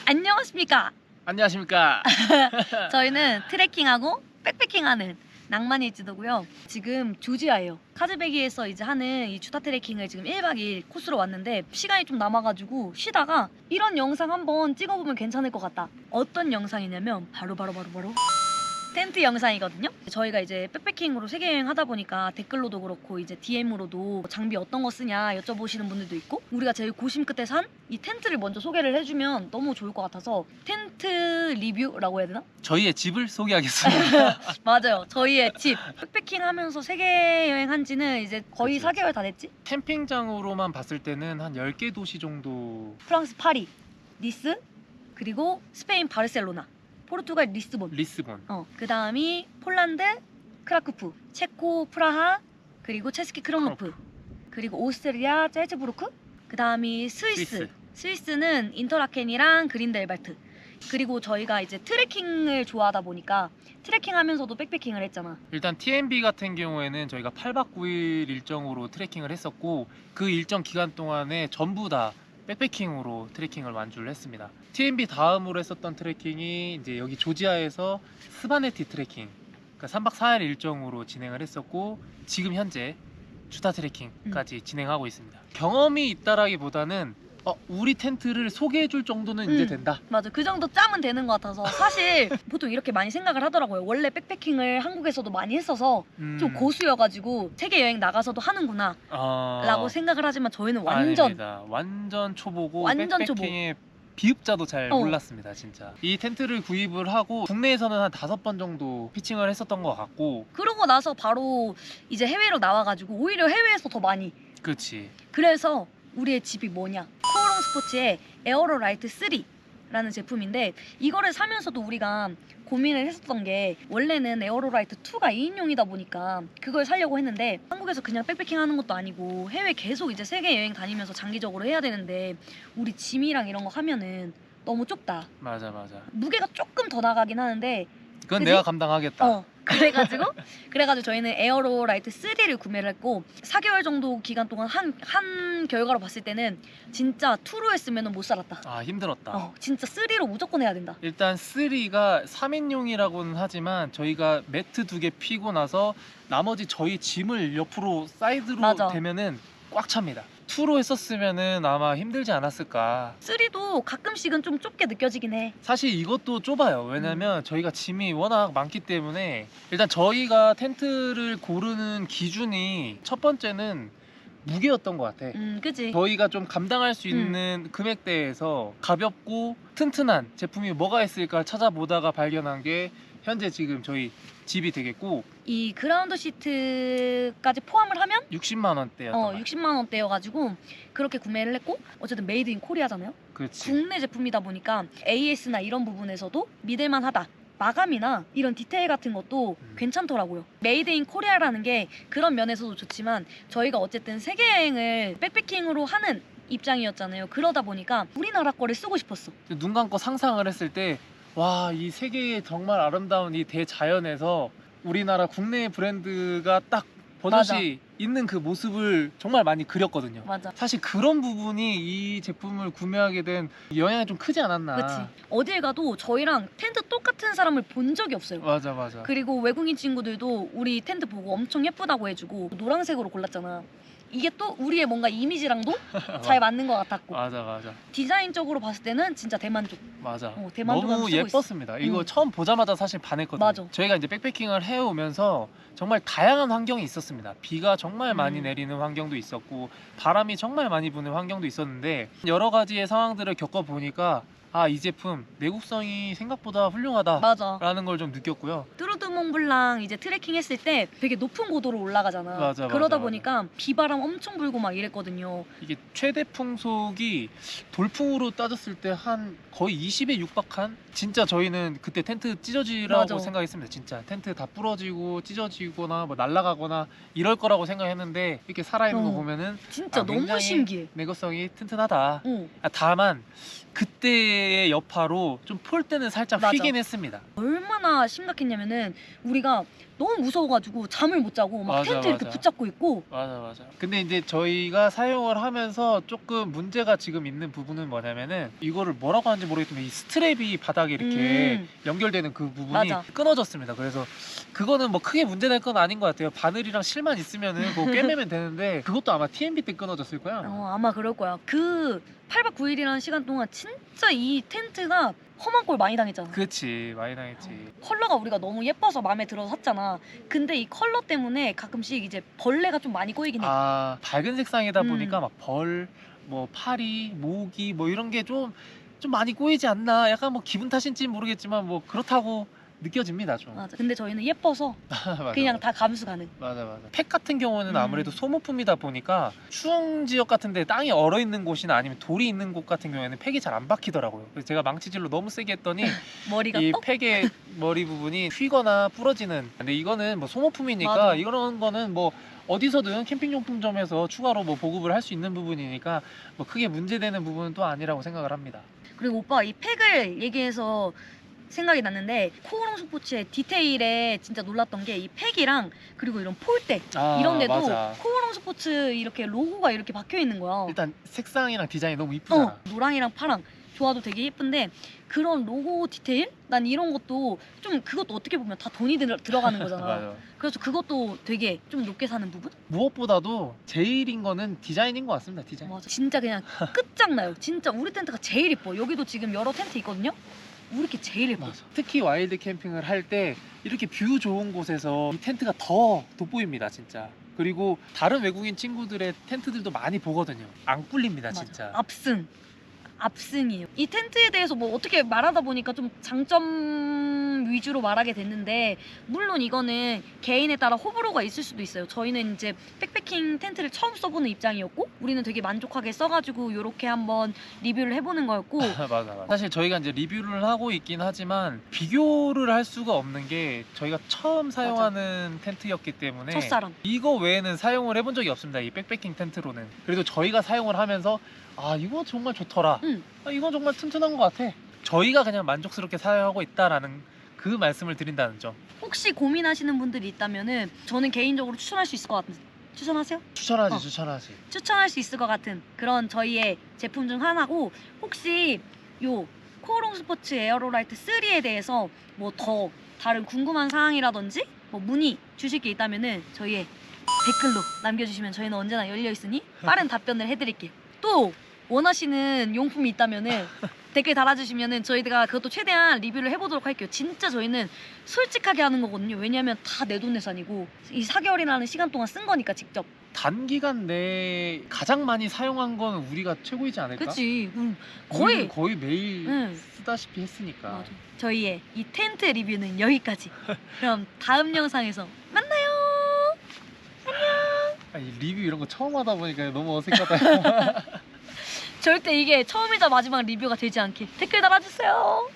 안녕하십니까. 안녕하십니까. 저희는 트레킹하고 백패킹하는 낭만일지도고요. 지금 조지아예요. 카즈베기에서 이제 하는 이 주타 트레킹을 지금 1박 2일 코스로 왔는데 시간이 좀 남아가지고 쉬다가 이런 영상 한번 찍어보면 괜찮을 것 같다. 어떤 영상이냐면 바로 텐트 영상이거든요. 저희가 이제 백패킹으로 세계 여행 하다 보니까 댓글로도 그렇고 이제 DM으로도 장비 어떤 거 쓰냐 여쭤보시는 분들도 있고, 우리가 제일 고심 끝에 산 이 텐트를 먼저 소개를 해주면 너무 좋을 것 같아서 텐트 리뷰라고 해야 되나? 저희의 집을 소개하겠습니다. 맞아요. 저희의 집. 백패킹 하면서 세계 여행 한 지는 이제 거의 그치, 4개월 다 됐지? 캠핑장으로만 봤을 때는 한 10개 도시 정도. 프랑스 파리, 니스, 그리고 스페인 바르셀로나, 포르투갈 리스본, 리스본, 그 다음이 폴란드 크라쿠프, 체코 프라하, 그리고 체스키 크롬노프, 그리고 오스트리아 짤츠부르크, 그 다음이 스위스. 스위스는 인터라켄이랑 그린델발트. 그리고 저희가 이제 트레킹을 좋아하다 보니까 트레킹 하면서도 백패킹을 했잖아. 일단 TMB 같은 경우에는 저희가 8박 9일 일정으로 트레킹을 했었고, 그 일정 기간 동안에 전부 다 백패킹으로 트레킹을 완주를 했습니다. TMB 다음으로 했었던 트레킹이 이제 여기 조지아에서 스바네티 트레킹, 그러니까 3박 4일 일정으로 진행을 했었고, 지금 현재 주타 트레킹까지 진행하고 있습니다. 경험이 있다라기보다는 우리 텐트를 소개해줄 정도는 이제 된다. 맞아, 그 정도 짬은 되는 것 같아서 사실 보통 이렇게 많이 생각을 하더라고요. 원래 백패킹을 한국에서도 많이 했어서 좀 고수여가지고 세계 여행 나가서도 하는구나 라고 생각을 하지만 저희는 완전 초보고 완전 백패킹의 비읍자도 잘 몰랐습니다. 진짜 이 텐트를 구입을 하고 국내에서는 한 5번 정도 피칭을 했었던 것 같고, 그러고 나서 바로 이제 해외로 나와가지고 오히려 해외에서 더 많이. 그렇지. 그래서 우리의 집이 뭐냐, 코오롱 스포츠의 에어로라이트 3라는 제품인데, 이거를 사면서도 우리가 고민을 했었던 게, 원래는 에어로라이트 2가 2인용이다 보니까 그걸 사려고 했는데, 한국에서 그냥 백패킹 하는 것도 아니고 해외 계속 이제 세계 여행 다니면서 장기적으로 해야 되는데 우리 짐이랑 이런 거 하면은 너무 좁다. 맞아. 무게가 조금 더 나가긴 하는데 그건 그치? 내가 감당하겠다. 그래가지고 저희는 에어로라이트 3를 구매를 했고, 4개월 정도 기간 동안 한 결과로 봤을 때는 진짜 2로 했으면 못 살았다. 힘들었다. 진짜 3로 무조건 해야 된다. 일단 3가 3인용이라고는 하지만 저희가 매트 2개 피고 나서 나머지 저희 짐을 옆으로 사이드로 맞아. 대면은 꽉 찹니다. 2로 했었으면은 아마 힘들지 않았을까. 3도 가끔씩은 좀 좁게 느껴지긴 해. 사실 이것도 좁아요. 왜냐면 저희가 짐이 워낙 많기 때문에. 일단 저희가 텐트를 고르는 기준이 첫 번째는 무게였던 것 같아. 그치. 저희가 좀 감당할 수 있는 금액대에서 가볍고 튼튼한 제품이 뭐가 있을까 찾아보다가 발견한 게 현재 지금 저희 집이 되겠고, 이 그라운드 시트까지 포함을 하면 60만 원대였던 것 같아요. 60만 원대여가지고 그렇게 구매를 했고, 어쨌든 메이드 인 코리아잖아요. 그렇지. 국내 제품이다 보니까 AS나 이런 부분에서도 믿을만 하다. 마감이나 이런 디테일 같은 것도 괜찮더라고요. 메이드 인 코리아라는 게 그런 면에서도 좋지만, 저희가 어쨌든 세계 여행을 백패킹으로 하는 입장이었잖아요. 그러다 보니까 우리나라 거를 쓰고 싶었어. 눈 감고 상상을 했을 때, 와, 이 세계의 정말 아름다운 이 대자연에서 우리나라 국내 브랜드가 딱 버젓이 있는 그 모습을 정말 많이 그렸거든요. 맞아. 사실 그런 부분이 이 제품을 구매하게 된 영향이 좀 크지 않았나. 그치. 어딜 가도 저희랑 텐트 똑같은 사람을 본 적이 없어요. 맞아. 그리고 외국인 친구들도 우리 텐트 보고 엄청 예쁘다고 해주고, 노란색으로 골랐잖아. 이게 또 우리의 뭔가 이미지랑도 잘 맞는 것 같았고. 맞아. 디자인적으로 봤을 때는 진짜 대만족. 맞아. 대만족으로 너무 쓰고 예뻤습니다. 이거 처음 보자마자 사실 반했거든요. 맞아. 저희가 이제 백패킹을 해오면서 정말 다양한 환경이 있었습니다. 비가 정말 많이 내리는 환경도 있었고, 바람이 정말 많이 부는 환경도 있었는데, 여러 가지의 상황들을 겪어보니까 이 제품 내구성이 생각보다 훌륭하다 맞아. 라는 걸 좀 느꼈고요. 뚜르드 몽블랑 이제 트레킹 했을 때 되게 높은 고도로 올라가잖아. 맞아. 그러다 보니까 비바람 엄청 불고 막 이랬거든요. 이게 최대 풍속이 돌풍으로 따졌을 때 한 거의 20에 육박한? 진짜 저희는 그때 텐트 찢어지라고 맞아. 생각했습니다. 진짜 텐트 다 부러지고 찢어지거나 뭐 날아가거나 이럴 거라고 생각했는데, 이렇게 살아있는 거 보면은 진짜 너무 굉장히 신기해. 내구성이 튼튼하다. 어. 다만 그때의 여파로 좀 폴대는 살짝 맞아. 휘긴 했습니다. 얼마나 심각했냐면은 우리가 너무 무서워가지고 잠을 못 자고 막 맞아, 텐트 이렇게 맞아. 붙잡고 있고. 맞아. 근데 이제 저희가 사용을 하면서 조금 문제가 지금 있는 부분은 뭐냐면은 이거를 뭐라고 하는지 모르겠지만 이 스트랩이 바닥에 이렇게 연결되는 그 부분이 맞아. 끊어졌습니다. 그래서 그거는 뭐 크게 문제될 건 아닌 것 같아요. 바늘이랑 실만 있으면은 그거 꿰매면 되는데 그것도 아마 TMB 때 끊어졌을 거야. 아마 그럴 거야. 그 8박 9일이라는 시간 동안 진짜 이 텐트가 험한 꼴 많이 당했잖아. 그치, 많이 당했지. 컬러가 우리가 너무 예뻐서 마음에 들어서 샀잖아. 근데 이 컬러 때문에 가끔씩 이제 벌레가 좀 많이 꼬이긴 해. 아, 밝은 색상이다 보니까 음. 막 벌, 뭐 파리, 모기 뭐 이런 게 좀 많이 꼬이지 않나. 약간 뭐 기분 탓인지 모르겠지만 뭐 그렇다고 느껴집니다, 좀. 맞아. 근데 저희는 예뻐서 맞아, 그냥 맞아. 다 감수 가능. 맞아. 팩 같은 경우는 음. 아무래도 소모품이다 보니까 추운 지역 같은데 땅이 얼어 있는 곳이나 아니면 돌이 있는 곳 같은 경우에는 팩이 잘 안 박히더라고요. 그래서 제가 망치질로 너무 세게 했더니 머리가 이 떡? 팩의 머리 부분이 휘거나 부러지는. 근데 이거는 뭐 소모품이니까 맞아. 이런 거는 뭐 어디서든 캠핑용품점에서 추가로 뭐 보급을 할 수 있는 부분이니까 뭐 크게 문제되는 부분은 또 아니라고 생각을 합니다. 그리고 오빠 이 팩을 얘기해서 생각이 났는데 코오롱 스포츠의 디테일에 진짜 놀랐던 게 이 팩이랑 그리고 이런 폴대 이런 데도 맞아. 코오롱 스포츠 이렇게 로고가 이렇게 박혀 있는 거야. 일단 색상이랑 디자인이 너무 이쁘잖아. 노랑이랑 파랑 조화도 되게 예쁜데 그런 로고 디테일? 난 이런 것도 좀 그것도 어떻게 보면 다 돈이 들어가는 거잖아. 맞아. 그래서 그것도 되게 좀 높게 사는 부분? 무엇보다도 제일인 거는 디자인인 것 같습니다. 디자인. 맞아. 진짜 그냥 끝장나요. 진짜 우리 텐트가 제일 이뻐. 여기도 지금 여러 텐트 있거든요. 우리 게 제일 예뻐. 맞아. 특히 와일드 캠핑을 할 때 이렇게 뷰 좋은 곳에서 이 텐트가 더 돋보입니다, 진짜. 그리고 다른 외국인 친구들의 텐트들도 많이 보거든요. 안 꿀립니다, 맞아. 진짜. 압승이에요. 이 텐트에 대해서 뭐 어떻게 말하다 보니까 좀 장점 위주로 말하게 됐는데 물론 이거는 개인에 따라 호불호가 있을 수도 있어요. 저희는 이제 백패킹 텐트를 처음 써보는 입장이었고 우리는 되게 만족하게 써가지고 이렇게 한번 리뷰를 해보는 거였고 맞아. 사실 저희가 이제 리뷰를 하고 있긴 하지만 비교를 할 수가 없는 게 저희가 처음 사용하는 텐트였기 때문에 첫사람. 이거 외에는 사용을 해본 적이 없습니다. 이 백패킹 텐트로는. 그래도 저희가 사용을 하면서 아, 이거 정말 좋더라. 아, 이건 정말 튼튼한 것 같아. 저희가 그냥 만족스럽게 사용하고 있다라는 그 말씀을 드린다는 점. 혹시 고민하시는 분들이 있다면은 저는 개인적으로 추천할 수 있을 것 같은. 추천하세요? 추천하지, 어. 추천하지. 추천할 수 있을 것 같은 그런 저희의 제품 중 하나고 혹시 요 코오롱 스포츠 에어로라이트 3에 대해서 뭐 더 다른 궁금한 사항이라든지 뭐 문의 주실 게 있다면은 저희의 댓글로 남겨주시면 저희는 언제나 열려 있으니 빠른 답변을 해드릴게요. 또 원하시는 용품이 있다면은 댓글 달아주시면은 저희가 그것도 최대한 리뷰를 해보도록 할게요. 진짜 저희는 솔직하게 하는 거거든요. 왜냐면 다 내돈내산이고 이 4개월이라는 시간 동안 쓴 거니까 직접. 단기간 내에 가장 많이 사용한 건 우리가 최고이지 않을까? 그치? 우리는 거의 거의 매일 응. 쓰다시피 했으니까. 맞아. 저희의 이 텐트 리뷰는 여기까지. 그럼 다음 영상에서 만나요. 아, 이 리뷰 이런 거 처음 하다 보니까 너무 어색하다. 절대 이게 처음이자 마지막 리뷰가 되지 않게 댓글 달아주세요.